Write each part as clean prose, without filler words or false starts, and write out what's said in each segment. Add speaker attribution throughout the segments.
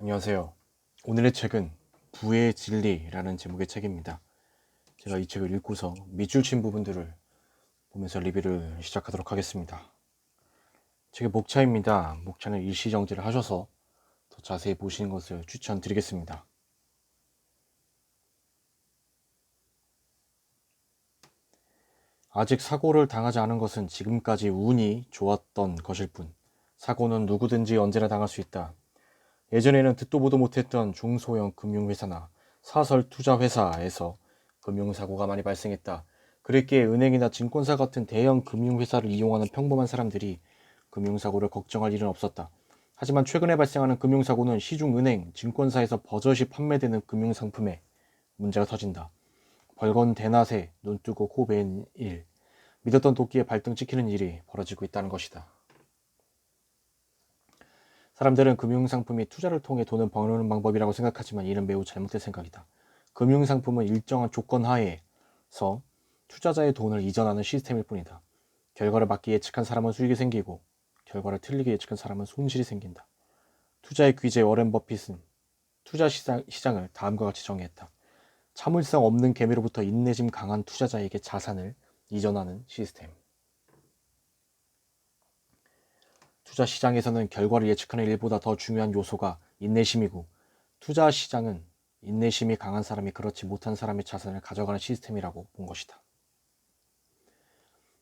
Speaker 1: 안녕하세요. 오늘의 책은 부의 진리라는 제목의 책입니다. 제가 이 책을 읽고서 밑줄 친 부분들을 보면서 리뷰를 시작하도록 하겠습니다. 책의 목차입니다. 목차는 일시정지를 하셔서 더 자세히 보시는 것을 추천드리겠습니다. 아직 사고를 당하지 않은 것은 지금까지 운이 좋았던 것일 뿐. 사고는 누구든지 언제나 당할 수 있다. 예전에는 듣도 보도 못했던 중소형 금융회사나 사설 투자회사에서 금융사고가 많이 발생했다. 그랬기에 은행이나 증권사 같은 대형 금융회사를 이용하는 평범한 사람들이 금융사고를 걱정할 일은 없었다. 하지만 최근에 발생하는 금융사고는 시중은행, 증권사에서 버젓이 판매되는 금융상품에 문제가 터진다. 벌건 대낮에 눈뜨고 코 베인 일, 믿었던 도끼에 발등 찍히는 일이 벌어지고 있다는 것이다. 사람들은 금융상품이 투자를 통해 돈을 버는 방법이라고 생각하지만 이는 매우 잘못된 생각이다. 금융상품은 일정한 조건 하에서 투자자의 돈을 이전하는 시스템일 뿐이다. 결과를 맞게 예측한 사람은 수익이 생기고 결과를 틀리게 예측한 사람은 손실이 생긴다. 투자의 귀재 워렌 버핏은 투자 시장을 다음과 같이 정의했다. 참을성 없는 개미로부터 인내심 강한 투자자에게 자산을 이전하는 시스템. 투자 시장에서는 결과를 예측하는 일보다 더 중요한 요소가 인내심이고, 투자 시장은 인내심이 강한 사람이 그렇지 못한 사람의 자산을 가져가는 시스템이라고 본 것이다.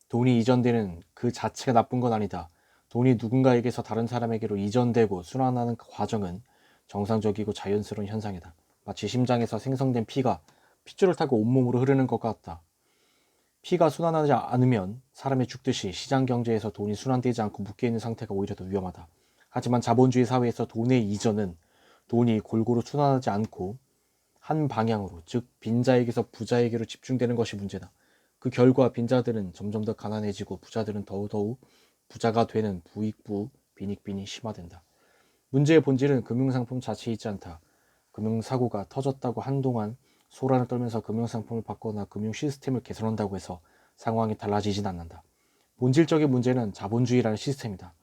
Speaker 1: 돈이 이전되는 그 자체가 나쁜 건 아니다. 돈이 누군가에게서 다른 사람에게로 이전되고 순환하는 과정은 정상적이고 자연스러운 현상이다. 마치 심장에서 생성된 피가 핏줄을 타고 온몸으로 흐르는 것 같다. 피가 순환하지 않으면 사람이 죽듯이 시장 경제에서 돈이 순환되지 않고 묶여있는 상태가 오히려 더 위험하다. 하지만 자본주의 사회에서 돈의 이전은 돈이 골고루 순환하지 않고 한 방향으로, 즉 빈자에게서 부자에게로 집중되는 것이 문제다. 그 결과 빈자들은 점점 더 가난해지고 부자들은 더더욱 부자가 되는 부익부 빈익빈이 심화된다. 문제의 본질은 금융상품 자체에 있지 않다. 금융사고가 터졌다고 한동안 소란을 떨면서 금융상품을 바꾸거나 금융 시스템을 개선한다고 해서 상황이 달라지진 않는다. 본질적인 문제는 자본주의라는 시스템이다.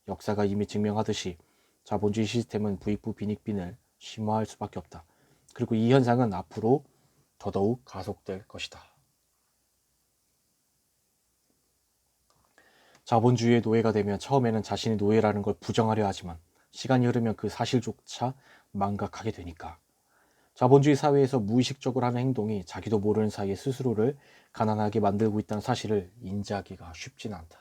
Speaker 1: 역사가 이미 증명하듯이 자본주의 시스템은 부익부 빈익빈을 심화할 수밖에 없다. 그리고 이 현상은 앞으로 더더욱 가속될 것이다. 자본주의의 노예가 되면 처음에는 자신이 노예라는 걸 부정하려 하지만 시간이 흐르면 그 사실조차 망각하게 되니까. 자본주의 사회에서 무의식적으로 하는 행동이 자기도 모르는 사이에 스스로를 가난하게 만들고 있다는 사실을 인지하기가 쉽진 않다.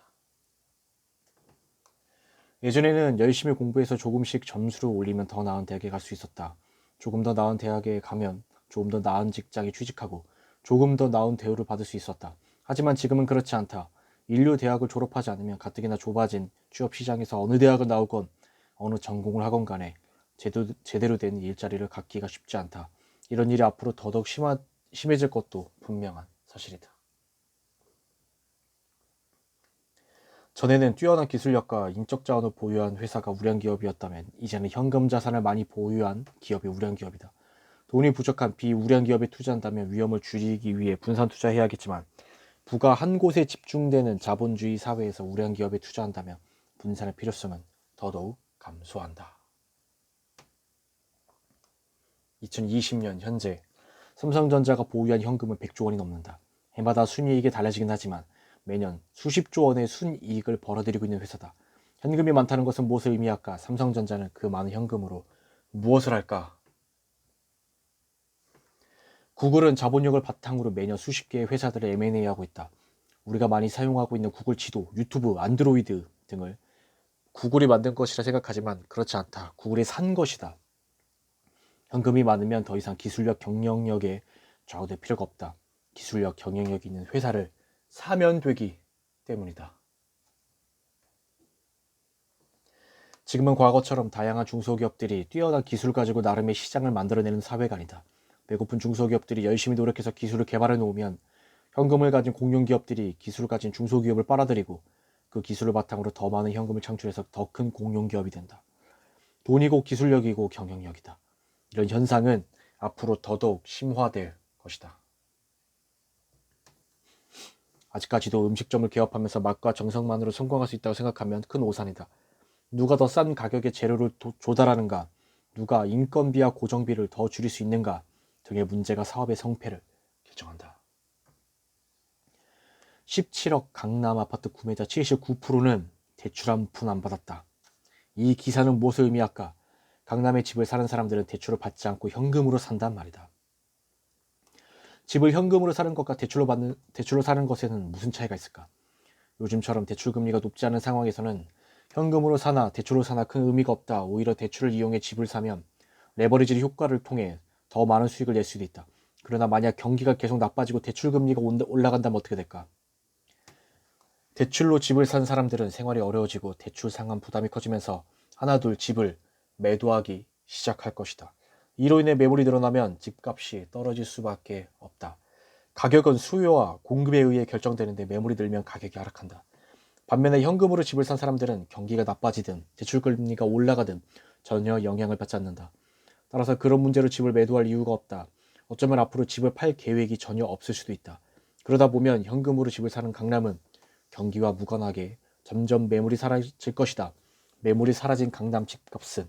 Speaker 1: 예전에는 열심히 공부해서 조금씩 점수를 올리면 더 나은 대학에 갈 수 있었다. 조금 더 나은 대학에 가면 조금 더 나은 직장에 취직하고 조금 더 나은 대우를 받을 수 있었다. 하지만 지금은 그렇지 않다. 인류 대학을 졸업하지 않으면 가뜩이나 좁아진 취업 시장에서 어느 대학을 나오건 어느 전공을 하건 간에 제대로 된 일자리를 갖기가 쉽지 않다. 이런 일이 앞으로 더더욱 심해질 것도 분명한 사실이다. 전에는 뛰어난 기술력과 인적 자원을 보유한 회사가 우량 기업이었다면 이제는 현금 자산을 많이 보유한 기업이 우량 기업이다. 돈이 부족한 비우량 기업에 투자한다면 위험을 줄이기 위해 분산 투자해야겠지만 부가 한 곳에 집중되는 자본주의 사회에서 우량 기업에 투자한다면 분산의 필요성은 더더욱 감소한다. 2020년 현재 삼성전자가 보유한 현금은 100조 원이 넘는다. 해마다 순이익이 달라지긴 하지만 매년 수십조 원의 순이익을 벌어들이고 있는 회사다. 현금이 많다는 것은 무엇을 의미할까? 삼성전자는 그 많은 현금으로 무엇을 할까? 구글은 자본력을 바탕으로 매년 수십 개의 회사들을 M&A하고 있다. 우리가 많이 사용하고 있는 구글 지도, 유튜브, 안드로이드 등을 구글이 만든 것이라 생각하지만 그렇지 않다. 구글이 산 것이다. 현금이 많으면 더 이상 기술력, 경영력에 좌우될 필요가 없다. 기술력, 경영력이 있는 회사를 사면 되기 때문이다. 지금은 과거처럼 다양한 중소기업들이 뛰어난 기술 가지고 나름의 시장을 만들어내는 사회가 아니다. 배고픈 중소기업들이 열심히 노력해서 기술을 개발해 놓으면 현금을 가진 공룡기업들이 기술을 가진 중소기업을 빨아들이고 그 기술을 바탕으로 더 많은 현금을 창출해서 더 큰 공룡기업이 된다. 돈이고 기술력이고 경영력이다. 이런 현상은 앞으로 더더욱 심화될 것이다. 아직까지도 음식점을 개업하면서 맛과 정성만으로 성공할 수 있다고 생각하면 큰 오산이다. 누가 더 싼 가격의 재료를 조달하는가, 누가 인건비와 고정비를 더 줄일 수 있는가 등의 문제가 사업의 성패를 결정한다. 17억 강남 아파트 구매자 79%는 대출 한 푼 안 받았다. 이 기사는 무엇을 의미할까? 강남에 집을 사는 사람들은 대출을 받지 않고 현금으로 산단 말이다. 집을 현금으로 사는 것과 대출로 사는 것에는 무슨 차이가 있을까? 요즘처럼 대출 금리가 높지 않은 상황에서는 현금으로 사나 대출로 사나 큰 의미가 없다. 오히려 대출을 이용해 집을 사면 레버리지 효과를 통해 더 많은 수익을 낼 수도 있다. 그러나 만약 경기가 계속 나빠지고 대출 금리가 올라간다면 어떻게 될까? 대출로 집을 산 사람들은 생활이 어려워지고 대출 상환 부담이 커지면서 하나둘 집을 매도하기 시작할 것이다. 이로 인해 매물이 늘어나면 집값이 떨어질 수밖에 없다. 가격은 수요와 공급에 의해 결정되는데 매물이 늘면 가격이 하락한다. 반면에 현금으로 집을 산 사람들은 경기가 나빠지든 대출금리가 올라가든 전혀 영향을 받지 않는다. 따라서 그런 문제로 집을 매도할 이유가 없다. 어쩌면 앞으로 집을 팔 계획이 전혀 없을 수도 있다. 그러다 보면 현금으로 집을 사는 강남은 경기와 무관하게 점점 매물이 사라질 것이다. 매물이 사라진 강남 집값은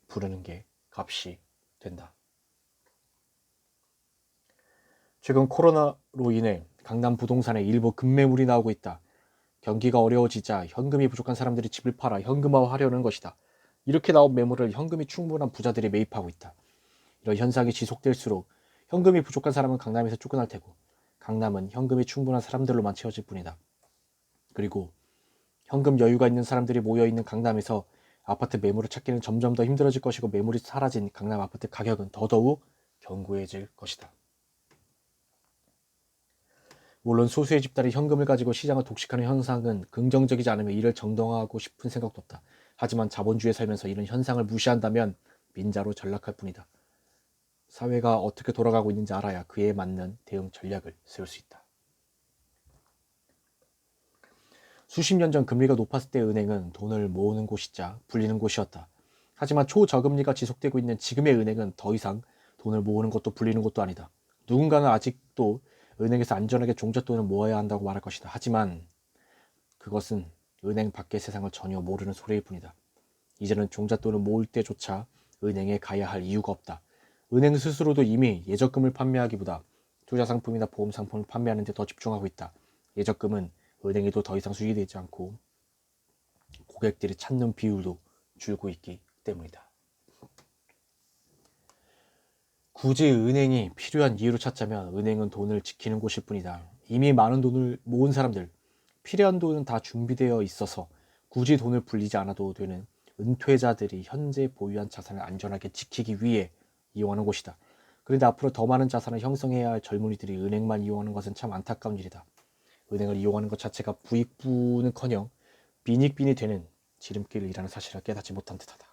Speaker 1: 부르는 게 값이 된다. 최근 코로나로 인해 강남 부동산에 일부 급매물이 나오고 있다. 경기가 어려워지자 현금이 부족한 사람들이 집을 팔아 현금화하려는 것이다. 이렇게 나온 매물을 현금이 충분한 부자들이 매입하고 있다. 이런 현상이 지속될수록 현금이 부족한 사람은 강남에서 쫓겨날 테고 강남은 현금이 충분한 사람들로만 채워질 뿐이다. 그리고 현금 여유가 있는 사람들이 모여있는 강남에서 아파트 매물을 찾기는 점점 더 힘들어질 것이고 매물이 사라진 강남 아파트 가격은 더더욱 견고해질 것이다. 물론 소수의 집단이 현금을 가지고 시장을 독식하는 현상은 긍정적이지 않으며 이를 정당화하고 싶은 생각도 없다. 하지만 자본주의에 살면서 이런 현상을 무시한다면 빈자로 전락할 뿐이다. 사회가 어떻게 돌아가고 있는지 알아야 그에 맞는 대응 전략을 세울 수 있다. 수십 년 전 금리가 높았을 때 은행은 돈을 모으는 곳이자 불리는 곳이었다. 하지만 초저금리가 지속되고 있는 지금의 은행은 더 이상 돈을 모으는 것도 불리는 것도 아니다. 누군가는 아직도 은행에서 안전하게 종잣돈을 모아야 한다고 말할 것이다. 하지만 그것은 은행 밖의 세상을 전혀 모르는 소리일 뿐이다. 이제는 종잣돈을 모을 때조차 은행에 가야 할 이유가 없다. 은행 스스로도 이미 예적금을 판매하기보다 투자상품이나 보험상품을 판매하는 데 더 집중하고 있다. 예적금은 은행에도 더 이상 수익이 되지 않고 고객들이 찾는 비율도 줄고 있기 때문이다. 굳이 은행이 필요한 이유를 찾자면 은행은 돈을 지키는 곳일 뿐이다. 이미 많은 돈을 모은 사람들, 필요한 돈은 다 준비되어 있어서 굳이 돈을 불리지 않아도 되는 은퇴자들이 현재 보유한 자산을 안전하게 지키기 위해 이용하는 곳이다. 그런데 앞으로 더 많은 자산을 형성해야 할 젊은이들이 은행만 이용하는 것은 참 안타까운 일이다. 은행을 이용하는 것 자체가 부익부는커녕 빈익빈이 되는 지름길이라는 사실을 깨닫지 못한 듯하다.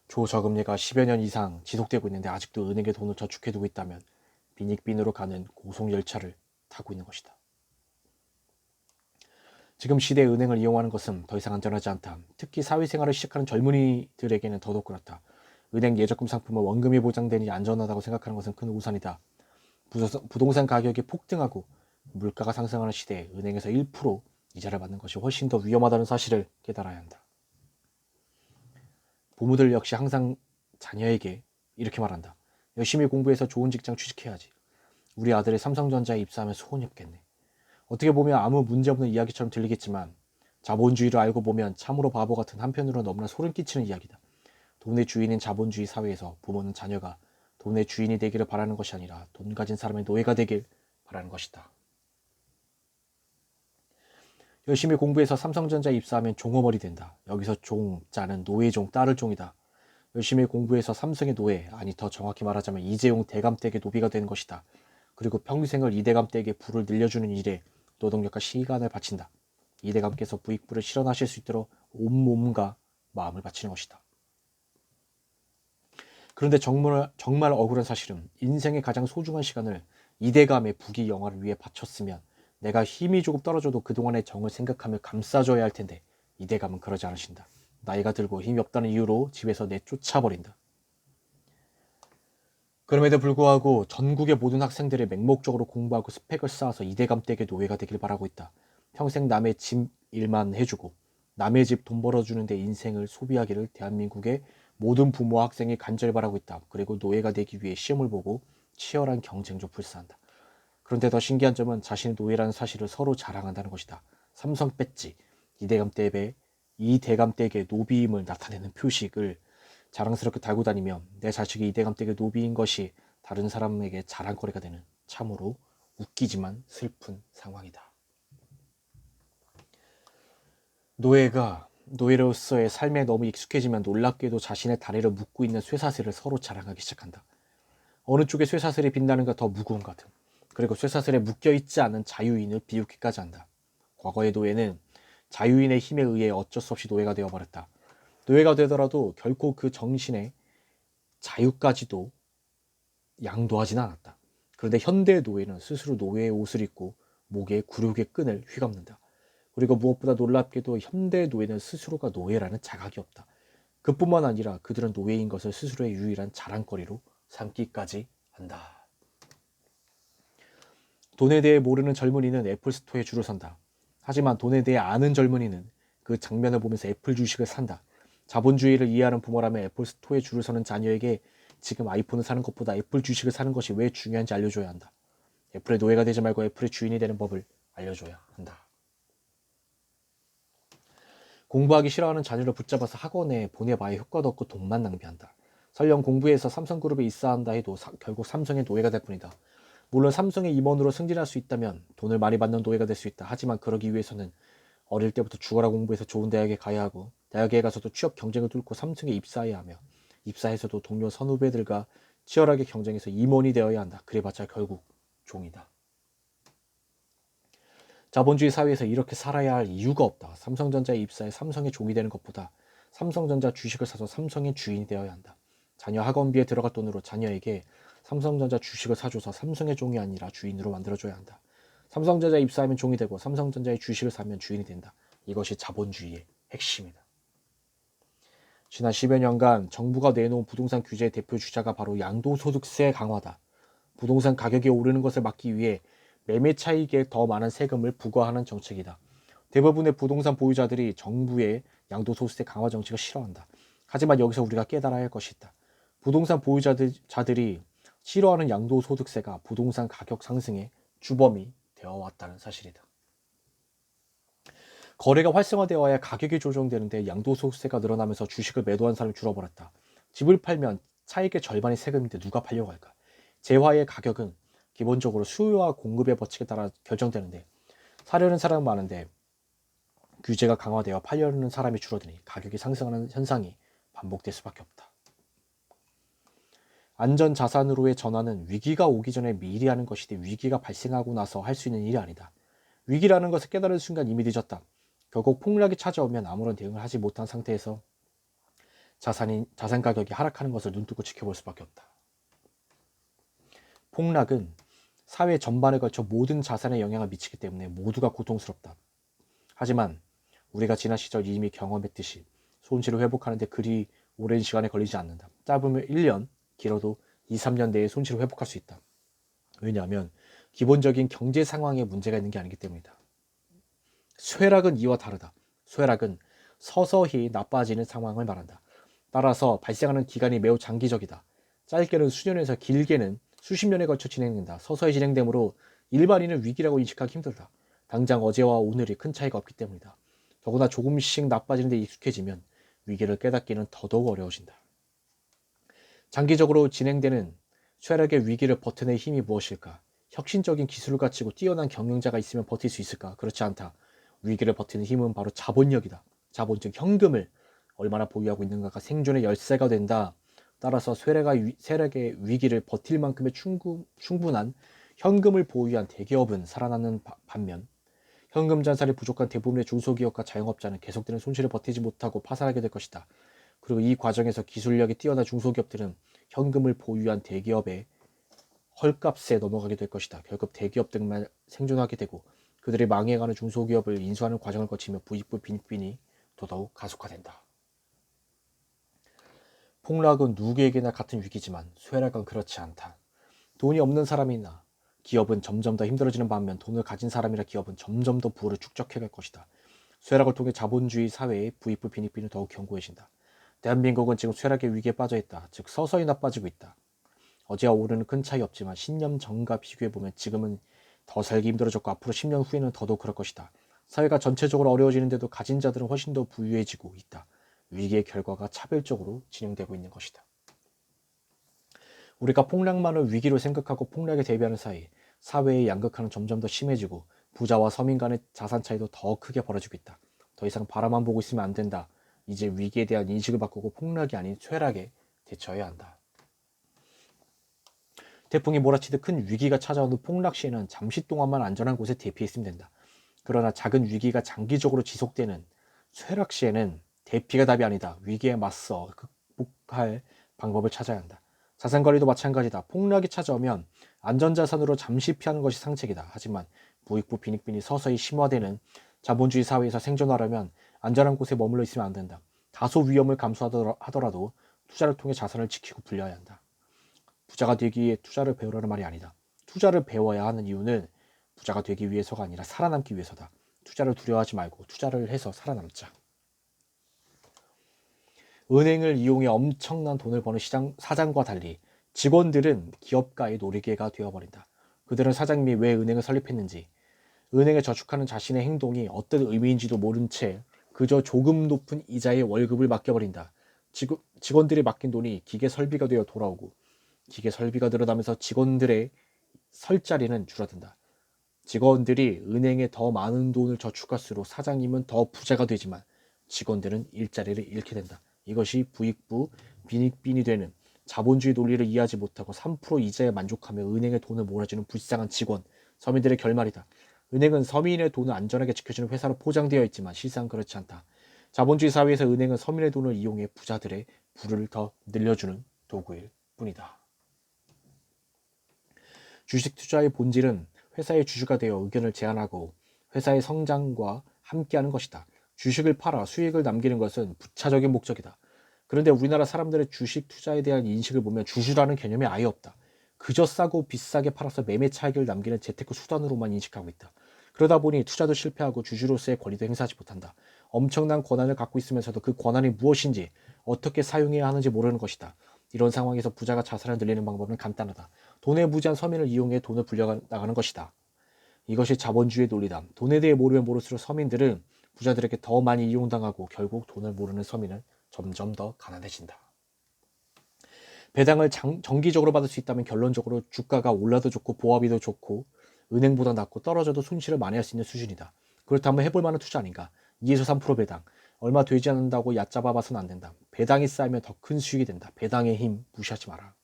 Speaker 1: 초저금리가 10여 년 이상 지속되고 있는데 아직도 은행에 돈을 저축해두고 있다면 빈익빈으로 가는 고속열차를 타고 있는 것이다. 지금 시대에 은행을 이용하는 것은 더 이상 안전하지 않다. 특히 사회생활을 시작하는 젊은이들에게는 더더욱 그렇다. 은행 예적금 상품은 원금이 보장되니 안전하다고 생각하는 것은 큰 오산이다. 부동산 가격이 폭등하고 물가가 상승하는 시대에 은행에서 1% 이자를 받는 것이 훨씬 더 위험하다는 사실을 깨달아야 한다. 부모들 역시 항상 자녀에게 이렇게 말한다. 열심히 공부해서 좋은 직장 취직해야지. 우리 아들이 삼성전자에 입사하면 소원이 없겠네. 어떻게 보면 아무 문제없는 이야기처럼 들리겠지만 자본주의를 알고 보면 참으로 바보 같은 한편으로는 너무나 소름 끼치는 이야기다. 돈의 주인인 자본주의 사회에서 부모는 자녀가 돈의 주인이 되기를 바라는 것이 아니라 돈 가진 사람의 노예가 되길 바라는 것이다. 열심히 공부해서 삼성전자에 입사하면 종업원이 된다. 여기서 종자는 노예종, 딸을 종이다. 열심히 공부해서 삼성의 노예, 아니 더 정확히 말하자면 이재용 대감댁의 노비가 되는 것이다. 그리고 평생을 이대감댁의 부를 늘려주는 일에 노동력과 시간을 바친다. 이대감께서 부익부를 실현하실 수 있도록 온몸과 마음을 바치는 것이다. 그런데 정말 억울한 사실은 인생의 가장 소중한 시간을 이대감의 부귀 영화를 위해 바쳤으면 내가 힘이 조금 떨어져도 그동안의 정을 생각하며 감싸줘야 할 텐데 이대감은 그러지 않으신다. 나이가 들고 힘이 없다는 이유로 집에서 내쫓아버린다. 그럼에도 불구하고 전국의 모든 학생들이 맹목적으로 공부하고 스펙을 쌓아서 이대감 댁의 노예가 되길 바라고 있다. 평생 남의 집 일만 해주고 남의 집 돈 벌어주는 데 인생을 소비하기를 대한민국의 모든 부모와 학생이 간절히 바라고 있다. 그리고 노예가 되기 위해 시험을 보고 치열한 경쟁도 불사한다. 그런데 더 신기한 점은 자신이 노예라는 사실을 서로 자랑한다는 것이다. 삼성 배지, 이대감댁의 노비임을 나타내는 표식을 자랑스럽게 달고 다니며 내 자식이 이대감댁의 노비인 것이 다른 사람에게 자랑거리가 되는 참으로 웃기지만 슬픈 상황이다. 노예가 노예로서의 삶에 너무 익숙해지면 놀랍게도 자신의 다리를 묶고 있는 쇠사슬을 서로 자랑하기 시작한다. 어느 쪽에 쇠사슬이 빛나는가 더 무거운 것 같음. 그리고 쇠사슬에 묶여있지 않은 자유인을 비웃기까지 한다. 과거의 노예는 자유인의 힘에 의해 어쩔 수 없이 노예가 되어버렸다. 노예가 되더라도 결코 그 정신의 자유까지도 양도하지는 않았다. 그런데 현대의 노예는 스스로 노예의 옷을 입고 목에 굴욕의 끈을 휘감는다. 그리고 무엇보다 놀랍게도 현대의 노예는 스스로가 노예라는 자각이 없다. 그뿐만 아니라 그들은 노예인 것을 스스로의 유일한 자랑거리로 삼기까지 한다. 돈에 대해 모르는 젊은이는 애플 스토어에 줄을 선다. 하지만 돈에 대해 아는 젊은이는 그 장면을 보면서 애플 주식을 산다. 자본주의를 이해하는 부모라면 애플 스토어에 줄을 서는 자녀에게 지금 아이폰을 사는 것보다 애플 주식을 사는 것이 왜 중요한지 알려줘야 한다. 애플의 노예가 되지 말고 애플의 주인이 되는 법을 알려줘야 한다. 공부하기 싫어하는 자녀를 붙잡아서 학원에 보내봐야 효과도 없고 돈만 낭비한다. 설령 공부해서 삼성그룹에 입사한다 해도 결국 삼성의 노예가 될 뿐이다. 물론 삼성의 임원으로 승진할 수 있다면 돈을 많이 받는 노예가 될 수 있다. 하지만 그러기 위해서는 어릴 때부터 죽어라 공부해서 좋은 대학에 가야 하고 대학에 가서도 취업 경쟁을 뚫고 삼성에 입사해야 하며 입사해서도 동료 선후배들과 치열하게 경쟁해서 임원이 되어야 한다. 그래봤자 결국 종이다. 자본주의 사회에서 이렇게 살아야 할 이유가 없다. 삼성전자에 입사해 삼성의 종이 되는 것보다 삼성전자 주식을 사서 삼성의 주인이 되어야 한다. 자녀 학원비에 들어갈 돈으로 자녀에게 삼성전자 주식을 사줘서 삼성의 종이 아니라 주인으로 만들어줘야 한다. 삼성전자에 입사하면 종이 되고 삼성전자의 주식을 사면 주인이 된다. 이것이 자본주의의 핵심이다. 지난 10여 년간 정부가 내놓은 부동산 규제의 대표 주자가 바로 양도소득세 강화다. 부동산 가격이 오르는 것을 막기 위해 매매 차익에 더 많은 세금을 부과하는 정책이다. 대부분의 부동산 보유자들이 정부의 양도소득세 강화 정책을 싫어한다. 하지만 여기서 우리가 깨달아야 할 것이 있다. 부동산 보유자들이 싫어하는 양도소득세가 부동산 가격 상승의 주범이 되어왔다는 사실이다. 거래가 활성화되어야 가격이 조정되는데 양도소득세가 늘어나면서 주식을 매도한 사람이 줄어버렸다. 집을 팔면 차익의 절반이 세금인데 누가 팔려고 할까? 재화의 가격은 기본적으로 수요와 공급의 법칙에 따라 결정되는데 사려는 사람은 많은데 규제가 강화되어 팔려는 사람이 줄어드니 가격이 상승하는 현상이 반복될 수밖에 없다. 안전자산으로의 전환은 위기가 오기 전에 미리 하는 것이지 위기가 발생하고 나서 할 수 있는 일이 아니다. 위기라는 것을 깨달은 순간 이미 늦었다. 결국 폭락이 찾아오면 아무런 대응을 하지 못한 상태에서 자산 가격이 하락하는 것을 눈뜨고 지켜볼 수밖에 없다. 폭락은 사회 전반에 걸쳐 모든 자산에 영향을 미치기 때문에 모두가 고통스럽다. 하지만 우리가 지난 시절 이미 경험했듯이 손실을 회복하는 데 그리 오랜 시간이 걸리지 않는다. 짧으면 1년, 길어도 2, 3년 내에 손실을 회복할 수 있다. 왜냐하면 기본적인 경제 상황에 문제가 있는 게 아니기 때문이다. 쇠락은 이와 다르다. 쇠락은 서서히 나빠지는 상황을 말한다. 따라서 발생하는 기간이 매우 장기적이다. 짧게는 수년에서 길게는 수십 년에 걸쳐 진행된다. 서서히 진행되므로 일반인은 위기라고 인식하기 힘들다. 당장 어제와 오늘이 큰 차이가 없기 때문이다. 더구나 조금씩 나빠지는 데 익숙해지면 위기를 깨닫기는 더더욱 어려워진다. 장기적으로 진행되는 쇠락의 위기를 버텨낼 힘이 무엇일까? 혁신적인 기술을 갖추고 뛰어난 경영자가 있으면 버틸 수 있을까? 그렇지 않다. 위기를 버티는 힘은 바로 자본력이다. 자본 즉 현금을 얼마나 보유하고 있는가가 생존의 열쇠가 된다. 따라서 쇠락의 위기를 버틸 만큼의 충분한 현금을 보유한 대기업은 살아나는 반면 현금 잔산이 부족한 대부분의 중소기업과 자영업자는 계속되는 손실을 버티지 못하고 파산하게 될 것이다. 그리고 이 과정에서 기술력이 뛰어난 중소기업들은 현금을 보유한 대기업의 헐값에 넘어가게 될 것이다. 결국 대기업들만 생존하게 되고 그들이 망해가는 중소기업을 인수하는 과정을 거치며 부익부 빈빈이 더더욱 가속화된다. 폭락은 누구에게나 같은 위기지만 쇠락은 그렇지 않다. 돈이 없는 사람이나 기업은 점점 더 힘들어지는 반면 돈을 가진 사람이나 기업은 점점 더 부를 축적해갈 것이다. 쇠락을 통해 자본주의 사회의 부익부 빈익빈이 더욱 견고해진다. 대한민국은 지금 쇠락의 위기에 빠져 있다. 즉 서서히 나빠지고 있다. 어제와 오늘은 큰 차이 없지만 10년 전과 비교해보면 지금은 더 살기 힘들어졌고 앞으로 10년 후에는 더더욱 그럴 것이다. 사회가 전체적으로 어려워지는데도 가진 자들은 훨씬 더 부유해지고 있다. 위기의 결과가 차별적으로 진행되고 있는 것이다. 우리가 폭락만을 위기로 생각하고 폭락에 대비하는 사이 사회의 양극화는 점점 더 심해지고 부자와 서민 간의 자산 차이도 더 크게 벌어지고 있다. 더 이상 바라만 보고 있으면 안 된다. 이제 위기에 대한 인식을 바꾸고 폭락이 아닌 쇠락에 대처해야 한다. 태풍이 몰아치듯 큰 위기가 찾아오는 폭락 시에는 잠시 동안만 안전한 곳에 대피했으면 된다. 그러나 작은 위기가 장기적으로 지속되는 쇠락 시에는 대피가 답이 아니다. 위기에 맞서 극복할 방법을 찾아야 한다. 자산관리도 마찬가지다. 폭락이 찾아오면 안전자산으로 잠시 피하는 것이 상책이다. 하지만 부익부 빈익빈이 서서히 심화되는 자본주의 사회에서 생존하려면 안전한 곳에 머물러 있으면 안 된다. 다소 위험을 감수하더라도 투자를 통해 자산을 지키고 불려야 한다. 부자가 되기 위해 투자를 배우라는 말이 아니다. 투자를 배워야 하는 이유는 부자가 되기 위해서가 아니라 살아남기 위해서다. 투자를 두려워하지 말고 투자를 해서 살아남자. 은행을 이용해 엄청난 돈을 버는 사장과 달리 직원들은 기업가의 놀이개가 되어버린다. 그들은 사장님이 왜 은행을 설립했는지, 은행에 저축하는 자신의 행동이 어떤 의미인지도 모른 채 그저 조금 높은 이자의 월급을 맡겨버린다. 직원들이 맡긴 돈이 기계 설비가 되어 돌아오고 기계 설비가 늘어나면서 직원들의 설 자리는 줄어든다. 직원들이 은행에 더 많은 돈을 저축할수록 사장님은 더 부자가 되지만 직원들은 일자리를 잃게 된다. 이것이 부익부 빈익빈이 되는 자본주의 논리를 이해하지 못하고 3% 이자에 만족하며 은행에 돈을 몰아주는 불쌍한 직원, 서민들의 결말이다. 은행은 서민의 돈을 안전하게 지켜주는 회사로 포장되어 있지만 실상 그렇지 않다. 자본주의 사회에서 은행은 서민의 돈을 이용해 부자들의 부를 더 늘려주는 도구일 뿐이다. 주식 투자의 본질은 회사의 주주가 되어 의견을 제안하고 회사의 성장과 함께하는 것이다. 주식을 팔아 수익을 남기는 것은 부차적인 목적이다. 그런데 우리나라 사람들의 주식 투자에 대한 인식을 보면 주주라는 개념이 아예 없다. 그저 싸고 비싸게 팔아서 매매 차익을 남기는 재테크 수단으로만 인식하고 있다. 그러다 보니 투자도 실패하고 주주로서의 권리도 행사하지 못한다. 엄청난 권한을 갖고 있으면서도 그 권한이 무엇인지 어떻게 사용해야 하는지 모르는 것이다. 이런 상황에서 부자가 자산을 늘리는 방법은 간단하다. 돈에 무지한 서민을 이용해 돈을 불려나가는 것이다. 이것이 자본주의의 논리다. 돈에 대해 모르면 모를수록 서민들은 부자들에게 더 많이 이용당하고 결국 돈을 모르는 서민은 점점 더 가난해진다. 배당을 정기적으로 받을 수 있다면 결론적으로 주가가 올라도 좋고 보합이도 좋고 은행보다 낮고 떨어져도 손실을 만회할 수 있는 수준이다. 그렇다면 해볼 만한 투자 아닌가? 2에서 3% 배당. 얼마 되지 않는다고 얕잡아 봐서는 안 된다. 배당이 쌓이면 더 큰 수익이 된다. 배당의 힘 무시하지 마라.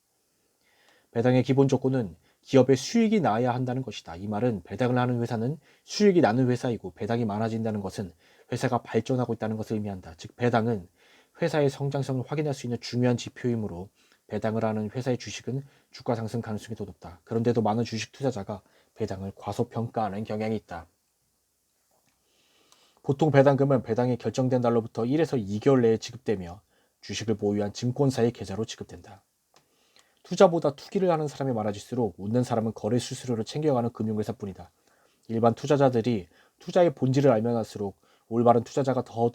Speaker 1: 배당의 기본 조건은 기업의 수익이 나야 한다는 것이다. 이 말은 배당을 하는 회사는 수익이 나는 회사이고 배당이 많아진다는 것은 회사가 발전하고 있다는 것을 의미한다. 즉 배당은 회사의 성장성을 확인할 수 있는 중요한 지표이므로 배당을 하는 회사의 주식은 주가 상승 가능성이 더 높다. 그런데도 많은 주식 투자자가 배당을 과소평가하는 경향이 있다. 보통 배당금은 배당이 결정된 날로부터 1에서 2개월 내에 지급되며 주식을 보유한 증권사의 계좌로 지급된다. 투자보다 투기를 하는 사람이 많아질수록 웃는 사람은 거래 수수료를 챙겨가는 금융회사뿐이다. 일반 투자자들이 투자의 본질을 알면 할수록 올바른 투자자가 더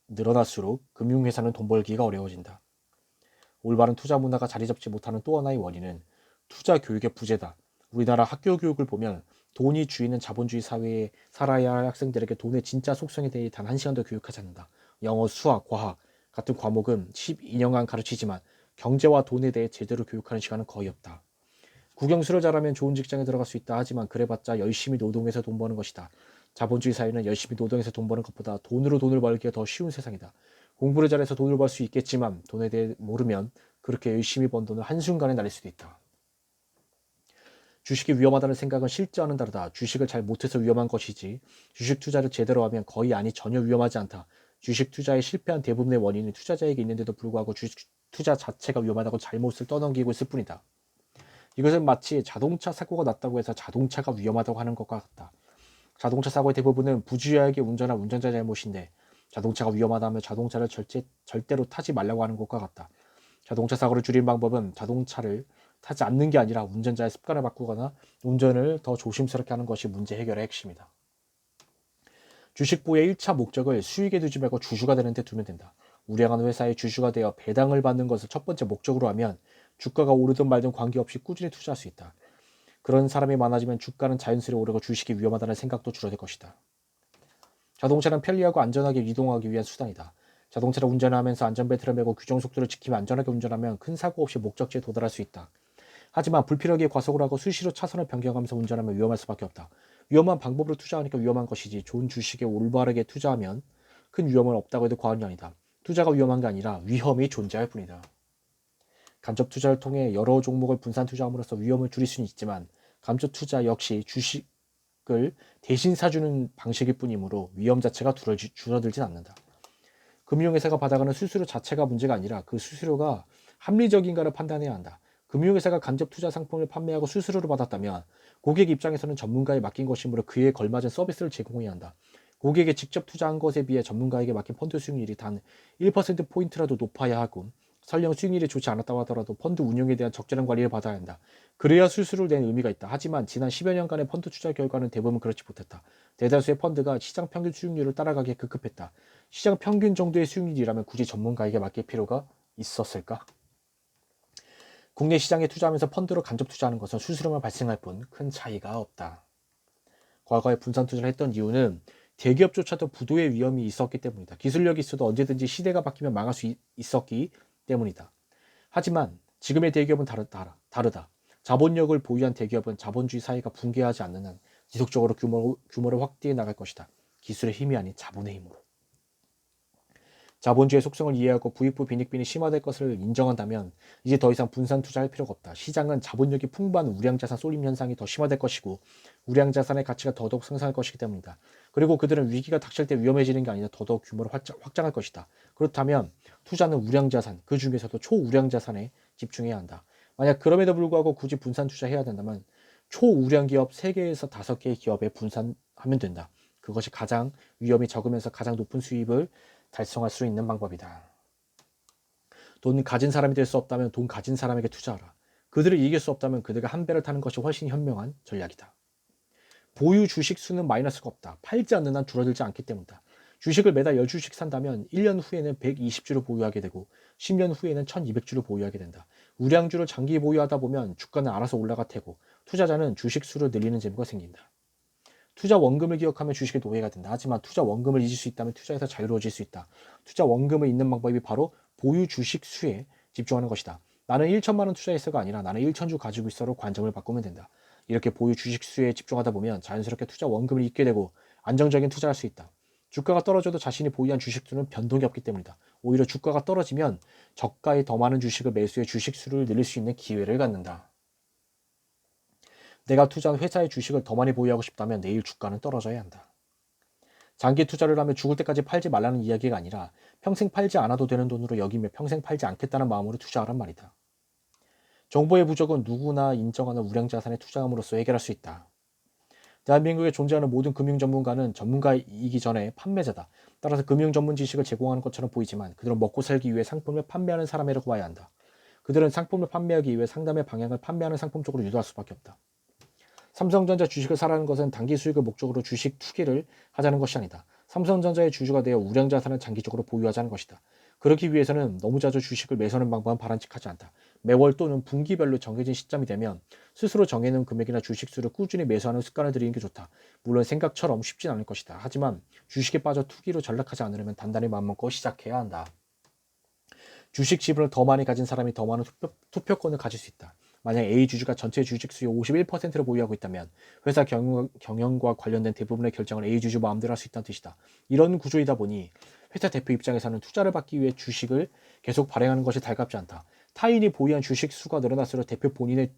Speaker 1: 늘어날수록 금융회사는 돈 벌기가 어려워진다. 올바른 투자 문화가 자리 잡지 못하는 또 하나의 원인은 투자 교육의 부재다. 우리나라 학교 교육을 보면 돈이 주인은 자본주의 사회에 살아야 할 학생들에게 돈의 진짜 속성에 대해 단 1시간도 교육하지 않는다. 영어, 수학, 과학 같은 과목은 12년간 가르치지만 경제와 돈에 대해 제대로 교육하는 시간은 거의 없다. 국영수를 잘하면 좋은 직장에 들어갈 수 있다 하지만 그래봤자 열심히 노동해서 돈 버는 것이다. 자본주의 사회는 열심히 노동해서 돈 버는 것보다 돈으로 돈을 벌기가 더 쉬운 세상이다. 공부를 잘해서 돈을 벌 수 있겠지만 돈에 대해 모르면 그렇게 열심히 번 돈을 한순간에 날릴 수도 있다. 주식이 위험하다는 생각은 실제와는 다르다. 주식을 잘 못해서 위험한 것이지 주식 투자를 제대로 하면 거의 아니 전혀 위험하지 않다. 주식 투자에 실패한 대부분의 원인은 투자자에게 있는데도 불구하고 주식 투자 자체가 위험하다고 잘못을 떠넘기고 있을 뿐이다. 이것은 마치 자동차 사고가 났다고 해서 자동차가 위험하다고 하는 것과 같다. 자동차 사고의 대부분은 부주의하게 운전한 운전자 잘못인데 자동차가 위험하다면 자동차를 절대로 타지 말라고 하는 것과 같다. 자동차 사고를 줄이는 방법은 자동차를 타지 않는 게 아니라 운전자의 습관을 바꾸거나 운전을 더 조심스럽게 하는 것이 문제 해결의 핵심이다. 주식 보유의 1차 목적을 수익에 두지 말고 주주가 되는 데 두면 된다. 우량한 회사의 주주가 되어 배당을 받는 것을 첫 번째 목적으로 하면 주가가 오르든 말든 관계없이 꾸준히 투자할 수 있다. 그런 사람이 많아지면 주가는 자연스레 오르고 주식이 위험하다는 생각도 줄어들 것이다. 자동차는 편리하고 안전하게 이동하기 위한 수단이다. 자동차를 운전하면서 안전벨트를 매고 규정 속도를 지키며 안전하게 운전하면 큰 사고 없이 목적지에 도달할 수 있다. 하지만 불필요하게 과속을 하고 수시로 차선을 변경하면서 운전하면 위험할 수밖에 없다. 위험한 방법으로 투자하니까 위험한 것이지 좋은 주식에 올바르게 투자하면 큰 위험은 없다고 해도 과언이 아니다. 투자가 위험한 게 아니라 위험이 존재할 뿐이다. 간접 투자를 통해 여러 종목을 분산 투자함으로써 위험을 줄일 수는 있지만 간접 투자 역시 주식을 대신 사주는 방식일 뿐이므로 위험 자체가 줄어들진 않는다. 금융회사가 받아가는 수수료 자체가 문제가 아니라 그 수수료가 합리적인가를 판단해야 한다. 금융회사가 간접 투자 상품을 판매하고 수수료를 받았다면 고객 입장에서는 전문가에 맡긴 것이므로 그에 걸맞은 서비스를 제공해야 한다. 고객에 직접 투자한 것에 비해 전문가에게 맡긴 펀드 수익률이 단 1%포인트라도 높아야 하고 설령 수익률이 좋지 않았다고 하더라도 펀드 운용에 대한 적절한 관리를 받아야 한다. 그래야 수수료를 낸 의미가 있다. 하지만 지난 10여 년간의 펀드 투자 결과는 대부분 그렇지 못했다. 대다수의 펀드가 시장 평균 수익률을 따라가기에 급급했다. 시장 평균 정도의 수익률이라면 굳이 전문가에게 맡길 필요가 있었을까? 국내 시장에 투자하면서 펀드로 간접 투자하는 것은 수수료만 발생할 뿐 큰 차이가 없다. 과거에 분산 투자를 했던 이유는 대기업조차도 부도의 위험이 있었기 때문이다. 기술력이 있어도 언제든지 시대가 바뀌면 망할 수 있었기 때문이다. 하지만 지금의 대기업은 다르다. 자본력을 보유한 대기업은 자본주의 사회가 붕괴하지 않는 한 지속적으로 규모를 확대해 나갈 것이다. 기술의 힘이 아닌 자본의 힘으로. 자본주의 속성을 이해하고 부익부 빈익빈이 심화될 것을 인정한다면 이제 더 이상 분산 투자할 필요가 없다. 시장은 자본력이 풍부한 우량자산 쏠림 현상이 더 심화될 것이고 우량자산의 가치가 더더욱 상승할 것이기 때문이다. 그리고 그들은 위기가 닥칠 때 위험해지는 게 아니라 더더욱 규모를 확장할 것이다. 그렇다면 투자는 우량자산, 그 중에서도 초우량자산에 집중해야 한다. 만약 그럼에도 불구하고 굳이 분산 투자해야 된다면 초우량기업 3개에서 5개의 기업에 분산하면 된다. 그것이 가장 위험이 적으면서 가장 높은 수입을 달성할 수 있는 방법이다. 돈 가진 사람이 될 수 없다면 돈 가진 사람에게 투자하라. 그들을 이길 수 없다면 그들과 한 배를 타는 것이 훨씬 현명한 전략이다. 보유 주식 수는 마이너스가 없다. 팔지 않는 한 줄어들지 않기 때문이다. 주식을 매달 10주씩 산다면 1년 후에는 120주를 보유하게 되고 10년 후에는 1200주를 보유하게 된다. 우량주를 장기 보유하다 보면 주가는 알아서 올라갈 테고 투자자는 주식 수를 늘리는 재미가 생긴다. 투자 원금을 기억하면 주식의 노예가 된다. 하지만 투자 원금을 잊을 수 있다면 투자에서 자유로워질 수 있다. 투자 원금을 잊는 방법이 바로 보유 주식 수에 집중하는 것이다. 나는 1천만 원 투자했어가 아니라 나는 1천주 가지고 있어로 관점을 바꾸면 된다. 이렇게 보유 주식 수에 집중하다 보면 자연스럽게 투자 원금을 잊게 되고 안정적인 투자를 할 수 있다. 주가가 떨어져도 자신이 보유한 주식 수는 변동이 없기 때문이다. 오히려 주가가 떨어지면 저가에 더 많은 주식을 매수해 주식 수를 늘릴 수 있는 기회를 갖는다. 내가 투자한 회사의 주식을 더 많이 보유하고 싶다면 내일 주가는 떨어져야 한다. 장기 투자를 하면 죽을 때까지 팔지 말라는 이야기가 아니라 평생 팔지 않아도 되는 돈으로 여기며 평생 팔지 않겠다는 마음으로 투자하란 말이다. 정보의 부족은 누구나 인정하는 우량자산에 투자함으로써 해결할 수 있다. 대한민국에 존재하는 모든 금융 전문가는 전문가이기 전에 판매자다. 따라서 금융 전문 지식을 제공하는 것처럼 보이지만 그들은 먹고 살기 위해 상품을 판매하는 사람이라고 봐야 한다. 그들은 상품을 판매하기 위해 상담의 방향을 판매하는 상품 쪽으로 유도할 수밖에 없다. 삼성전자 주식을 사라는 것은 단기 수익을 목적으로 주식 투기를 하자는 것이 아니다. 삼성전자의 주주가 되어 우량자산을 장기적으로 보유하자는 것이다. 그렇기 위해서는 너무 자주 주식을 매수하는 방법은 바람직하지 않다. 매월 또는 분기별로 정해진 시점이 되면 스스로 정해놓은 금액이나 주식수를 꾸준히 매수하는 습관을 들이는 게 좋다. 물론 생각처럼 쉽진 않을 것이다. 하지만 주식에 빠져 투기로 전락하지 않으려면 단단히 마음먹고 시작해야 한다. 주식 지분을 더 많이 가진 사람이 더 많은 투표권을 가질 수 있다. 만약 A 주주가 전체 주식수의 51%를 보유하고 있다면 회사 경영과 관련된 대부분의 결정을 A 주주 마음대로 할 수 있다는 뜻이다. 이런 구조이다 보니 회사 대표 입장에서는 투자를 받기 위해 주식을 계속 발행하는 것이 달갑지 않다. 타인이 보유한 주식 수가 늘어날수록 대표 본인의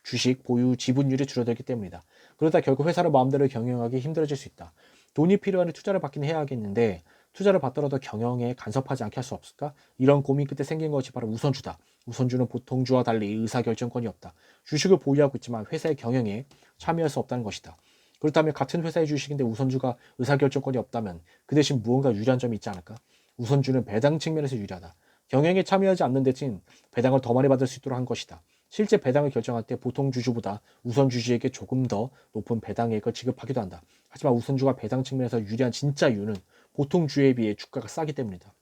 Speaker 1: 주식 보유 지분율이 줄어들기 때문이다. 그러다 결국 회사를 마음대로 경영하기 힘들어질 수 있다. 돈이 필요하니 투자를 받긴 해야 하겠는데 투자를 받더라도 경영에 간섭하지 않게 할 수 없을까? 이런 고민 끝에 생긴 것이 바로 우선주다. 우선주는 보통주와 달리 의사결정권이 없다. 주식을 보유하고 있지만 회사의 경영에 참여할 수 없다는 것이다. 그렇다면 같은 회사의 주식인데 우선주가 의사결정권이 없다면 그 대신 무언가 유리한 점이 있지 않을까? 우선주는 배당 측면에서 유리하다. 경영에 참여하지 않는 대신 배당을 더 많이 받을 수 있도록 한 것이다. 실제 배당을 결정할 때 보통 주주보다 우선 주주에게 조금 더 높은 배당액을 지급하기도 한다. 하지만 우선주가 배당 측면에서 유리한 진짜 이유는 보통 주에 비해 주가가 싸기 때문이다.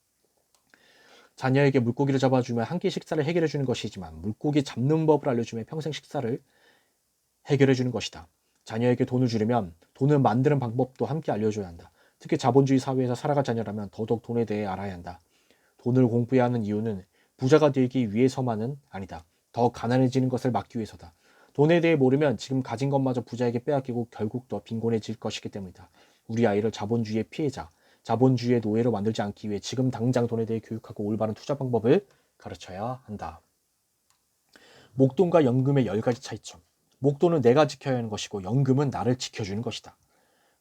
Speaker 1: 자녀에게 물고기를 잡아주면 한 끼 식사를 해결해 주는 것이지만 물고기 잡는 법을 알려주면 평생 식사를 해결해 주는 것이다. 자녀에게 돈을 주려면 돈을 만드는 방법도 함께 알려줘야 한다. 특히 자본주의 사회에서 살아갈 자녀라면 더더욱 돈에 대해 알아야 한다. 돈을 공부해야 하는 이유는 부자가 되기 위해서만은 아니다. 더 가난해지는 것을 막기 위해서다. 돈에 대해 모르면 지금 가진 것마저 부자에게 빼앗기고 결국 더 빈곤해질 것이기 때문이다. 우리 아이를 자본주의의 피해자, 자본주의의 노예로 만들지 않기 위해 지금 당장 돈에 대해 교육하고 올바른 투자 방법을 가르쳐야 한다. 목돈과 연금의 10가지 차이점. 목돈은 내가 지켜야 하는 것이고 연금은 나를 지켜주는 것이다.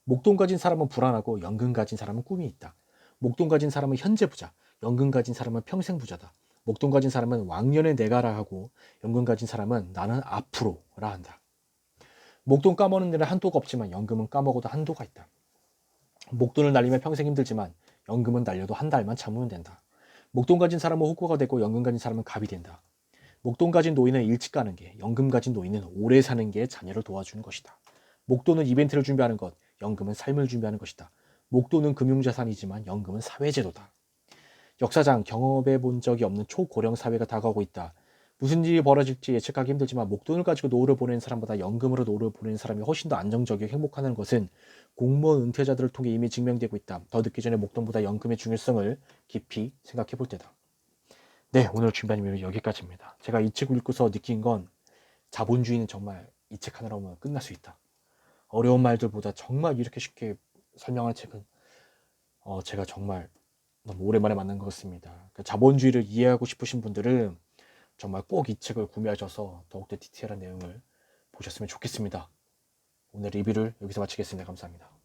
Speaker 1: 목돈 가진 사람은 불안하고 연금 가진 사람은 꿈이 있다. 목돈 가진 사람은 현재 부자, 연금 가진 사람은 평생 부자다. 목돈 가진 사람은 왕년에 내가라 하고 연금 가진 사람은 나는 앞으로라 한다. 목돈 까먹는 데는 한도가 없지만 연금은 까먹어도 한도가 있다. 목돈을 날리면 평생 힘들지만 연금은 날려도 한 달만 참으면 된다. 목돈 가진 사람은 호구가 되고 연금 가진 사람은 갑이 된다. 목돈 가진 노인은 일찍 가는 게, 연금 가진 노인은 오래 사는 게 자녀를 도와주는 것이다. 목돈은 이벤트를 준비하는 것, 연금은 삶을 준비하는 것이다. 목돈은 금융자산이지만 연금은 사회제도다. 역사상 경험해 본 적이 없는 초고령 사회가 다가오고 있다. 무슨 일이 벌어질지 예측하기 힘들지만 목돈을 가지고 노후를 보내는 사람보다 연금으로 노후를 보내는 사람이 훨씬 더 안정적이고 행복하다는 것은 공무원 은퇴자들을 통해 이미 증명되고 있다. 더 늦기 전에 목돈보다 연금의 중요성을 깊이 생각해 볼 때다. 네, 오늘 준비한 내용은 여기까지입니다. 제가 이 책을 읽고서 느낀 건 자본주의는 정말 이 책 하나로 보면 끝날 수 있다. 어려운 말들보다 정말 이렇게 쉽게 설명하는 책은 제가 정말 너무 오랜만에 만난 것 같습니다. 자본주의를 이해하고 싶으신 분들은 정말 꼭 이 책을 구매하셔서 더욱더 디테일한 내용을 보셨으면 좋겠습니다. 오늘 리뷰를 여기서 마치겠습니다. 감사합니다.